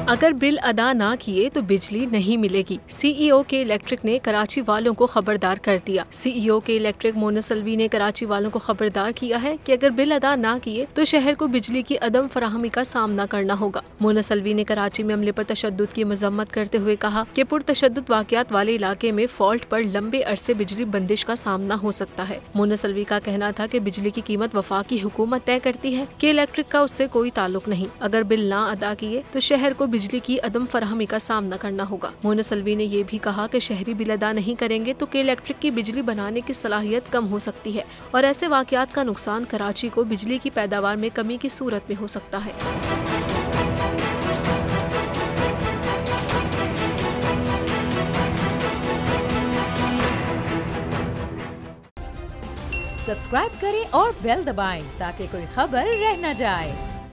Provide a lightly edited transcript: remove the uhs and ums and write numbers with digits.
अगर बिल अदा ना किए तो बिजली नहीं मिलेगी। सीईओ के इलेक्ट्रिक ने कराची वालों को खबरदार कर दिया। सीईओ के इलेक्ट्रिक मोनसलवी ने कराची वालों को खबरदार किया है कि अगर बिल अदा ना किए तो शहर को बिजली की अदम फराहमी का सामना करना होगा। मोनसलवी ने कराची में अमले पर तशद्दुद की मजम्मत करते हुए कहा कि पुरतशद्दुद वाक़यात वाले इलाके में फॉल्ट पर लंबे अरसे बिजली बंदिश का सामना हो सकता है। मोनसलवी का कहना था कि बिजली की कीमत वफाकी हुकूमत तय करती है कि इलेक्ट्रिक का उससे कोई ताल्लुक नहीं। अगर बिल ना अदा किए तो शहर को बिजली की अदम फराहमी का सामना करना होगा। मोनसलवी ने यह भी कहा कि शहरी बिल अदा नहीं करेंगे तो के इलेक्ट्रिक की बिजली बनाने की सलाहियत कम हो सकती है और ऐसे वाक़यात का नुकसान कराची को बिजली की पैदावार में कमी की सूरत में हो सकता है। सब्सक्राइब करें और बेल दबाएं ताकि कोई खबर रह न जाए।